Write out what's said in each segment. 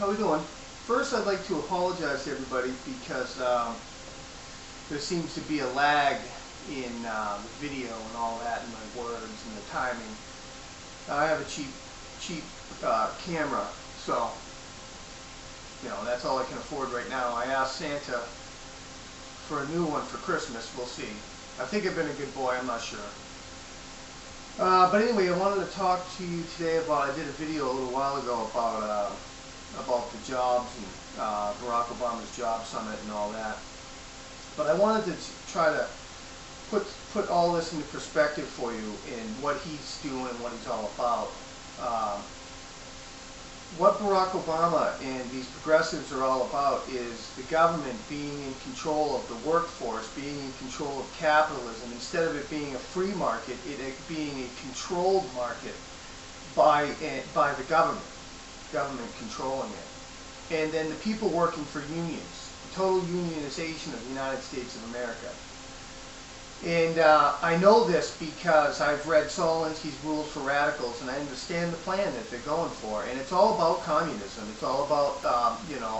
How we doing? First, I'd like to apologize to everybody because there seems to be a lag in the video and all that, and my words and the timing. I have a cheap camera, so that's all I can afford right now. I asked Santa for a new one for Christmas. We'll see. I think I've been a good boy. I'm not sure. But anyway, I wanted to talk to you today about, I did a video a little while ago about the jobs and Barack Obama's job summit and all that. But I wanted to try to put all this into perspective for you in what he's doing, what he's all about. What Barack Obama and these progressives are all about is the government being in control of the workforce, being in control of capitalism. Instead of it being a free market, it being a controlled market by the government controlling it. And then the people working for unions, the total unionization of the United States of America. And I know this because I've read Saul Alinski's Rules for Radicals, and I understand the plan that they're going for. And it's all about communism. It's all about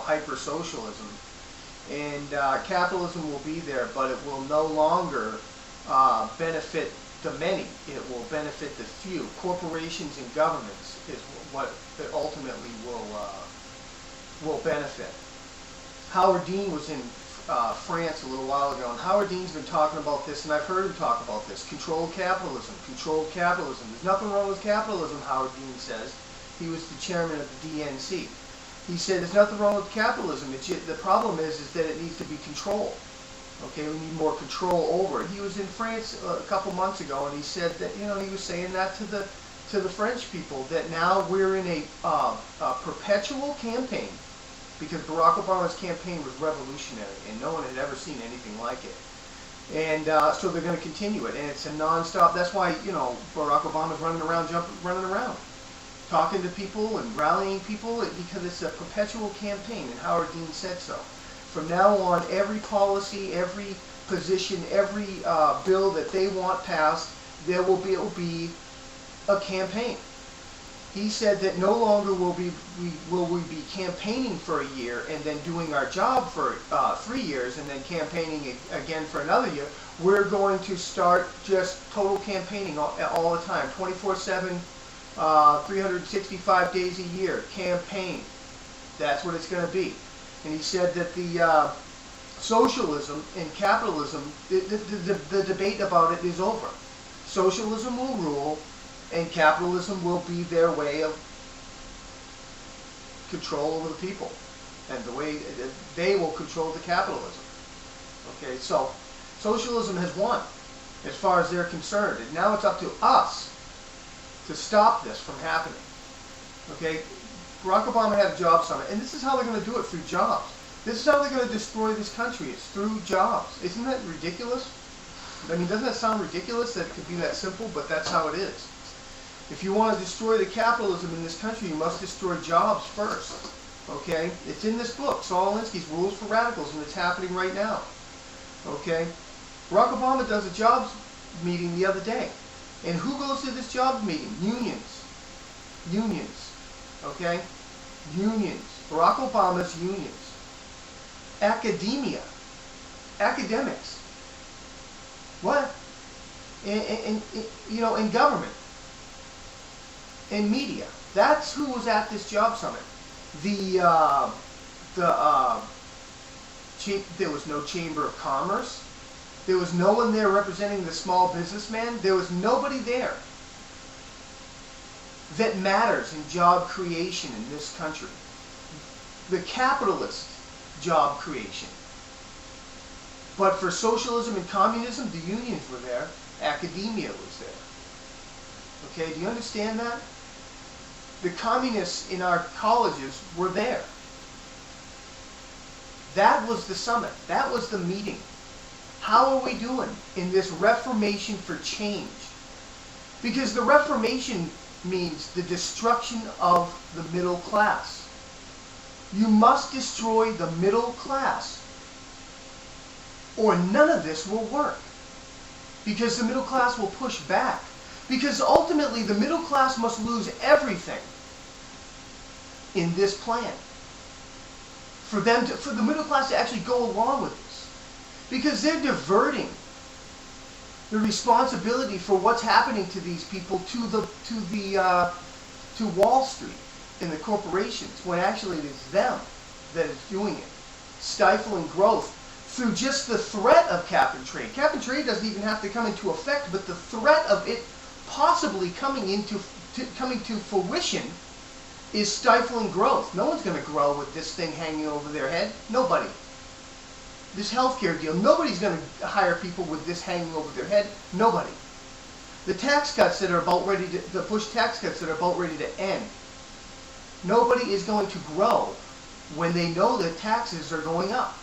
hyper-socialism. And capitalism will be there, but it will no longer benefit the many. It will benefit the few. Corporations and governments is what it ultimately will benefit. Howard Dean was in France a little while ago, and Howard Dean's been talking about this, and I've heard him talk about this. Controlled capitalism, controlled capitalism. There's nothing wrong with capitalism, Howard Dean says. He was the chairman of the DNC. He said there's nothing wrong with capitalism. The problem is that it needs to be controlled. Okay, we need more control over it. He was in France a couple months ago, and he said that he was saying that to the French people, that now we're in a perpetual campaign. Because Barack Obama's campaign was revolutionary, and no one had ever seen anything like it. And so they're going to continue it, and it's a non-stop. That's why Barack Obama's running around, talking to people and rallying people, because it's a perpetual campaign. And Howard Dean said so. From now on, every policy, every position, every bill that they want passed, it will be a campaign. He said that no longer will we be campaigning for a year and then doing our job for 3 years and then campaigning again for another year. We're going to start just total campaigning all the time, 24/7, 365 days a year, campaign. That's what it's going to be. And he said that the socialism and capitalism, the debate about it is over. Socialism will rule, and capitalism will be their way of control over the people, and the way they will control the capitalism. Okay, so socialism has won as far as they're concerned, and now it's up to us to stop this from happening. Okay, Barack Obama had a job summit, and this is how they're going to do it, through jobs. This is how they're going to destroy this country. It's through jobs. Isn't that ridiculous? I mean, doesn't that sound ridiculous that it could be that simple? But that's how it is. If you want to destroy the capitalism in this country, you must destroy jobs first. Okay? It's in this book, Saul Alinski's Rules for Radicals, and it's happening right now. Okay? Barack Obama does a jobs meeting the other day. And who goes to this jobs meeting? Unions. Unions. Okay? Unions. Barack Obama's unions. Academia. Academics. What? In government. And media. That's who was at this job summit. There was no Chamber of Commerce. There was no one there representing the small businessman. There was nobody there that matters in job creation in this country. The capitalist job creation. But for socialism and communism, the unions were there. Academia was there. Okay, do you understand that? The communists in our colleges were there. That was the summit. That was the meeting. How are we doing in this Reformation for change? Because the Reformation means the destruction of the middle class. You must destroy the middle class, or none of this will work. Because the middle class will push back. Because ultimately the middle class must lose everything in this plan. for the middle class to actually go along with this, because they're diverting the responsibility for what's happening to these people to Wall Street and the corporations, when actually it is them that is doing it, stifling growth through just the threat of cap and trade. Cap and trade doesn't even have to come into effect, but the threat of it possibly coming to fruition is stifling growth. No one's going to grow with this thing hanging over their head. Nobody. This healthcare deal, nobody's going to hire people with this hanging over their head. Nobody. The tax cuts that are about ready to, the push tax cuts that are about ready to end, nobody is going to grow when they know that taxes are going up.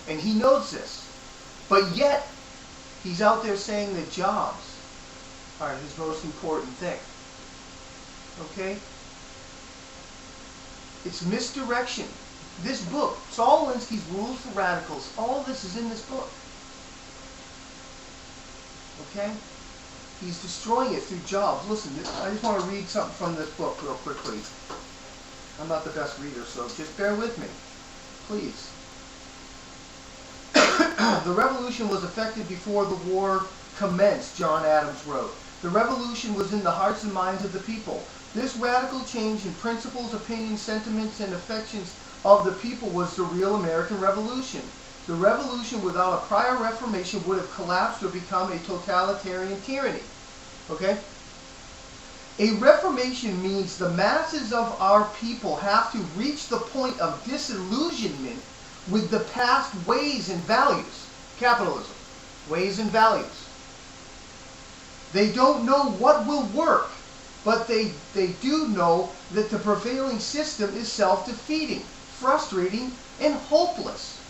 And he knows this. But yet, he's out there saying that jobs are his most important thing. Okay? It's misdirection. This book, Saul Alinski's Rules for Radicals, all of this is in this book. Okay? He's destroying it through jobs. Listen, I just want to read something from this book real quickly. I'm not the best reader, so just bear with me. Please. The revolution was effected before the war commenced, John Adams wrote. The revolution was in the hearts and minds of the people. This radical change in principles, opinions, sentiments, and affections of the people was the real American Revolution. The revolution without a prior reformation would have collapsed or become a totalitarian tyranny. Okay? A reformation means the masses of our people have to reach the point of disillusionment with the past ways and values. Capitalism. Ways and values. They don't know what will work, but they do know that the prevailing system is self-defeating, frustrating, and hopeless.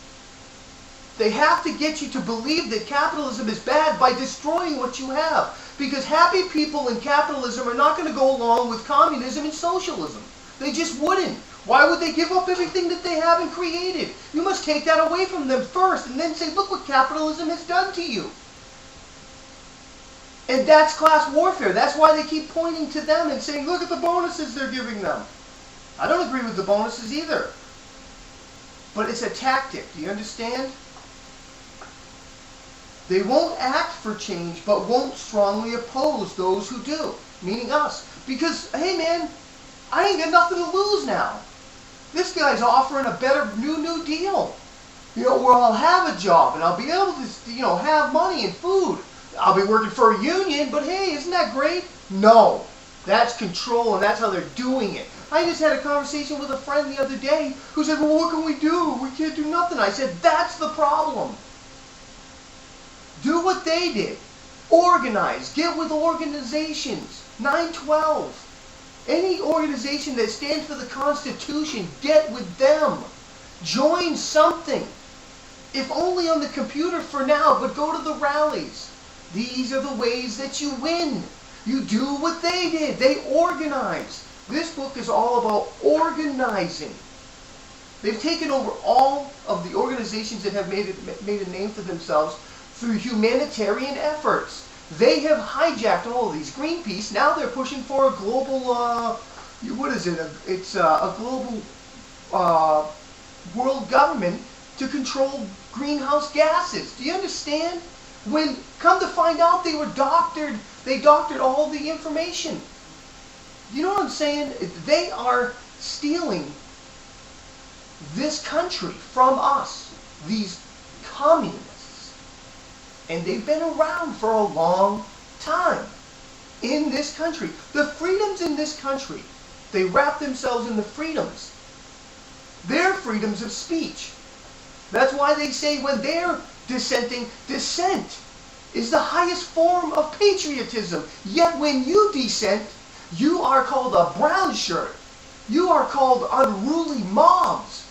They have to get you to believe that capitalism is bad by destroying what you have. Because happy people in capitalism are not going to go along with communism and socialism. They just wouldn't. Why would they give up everything that they haven't created? You must take that away from them first and then say, look what capitalism has done to you. And that's class warfare. That's why they keep pointing to them and saying, look at the bonuses they're giving them. I don't agree with the bonuses either. But it's a tactic. Do you understand? They won't act for change, but won't strongly oppose those who do, meaning us. Because, hey man, I ain't got nothing to lose now. This guy's offering a better new deal. You know, where I'll have a job and I'll be able to, you know, have money and food. I'll be working for a union, but hey, isn't that great? No. That's control, and that's how they're doing it. I just had a conversation with a friend the other day who said, well, what can we do? We can't do nothing. I said, that's the problem. Do what they did. Organize. Get with organizations. 912. Any organization that stands for the Constitution, get with them. Join something. If only on the computer for now, but go to the rallies. These are the ways that you win. You do what they did. They organized. This book is all about organizing. They've taken over all of the organizations that have made a name for themselves through humanitarian efforts. They have hijacked all of these. Greenpeace, now they're pushing for a global, what is it? It's a global world government to control greenhouse gases. Do you understand? When, come to find out, they doctored all the information. You know what I'm saying? They are stealing this country from us, these communists. And they've been around for a long time in this country. The freedoms in this country, they wrap themselves in the freedoms. Their freedoms of speech. That's why they say when they're dissenting, dissent is the highest form of patriotism. Yet when you dissent, you are called a brown shirt. You are called unruly mobs.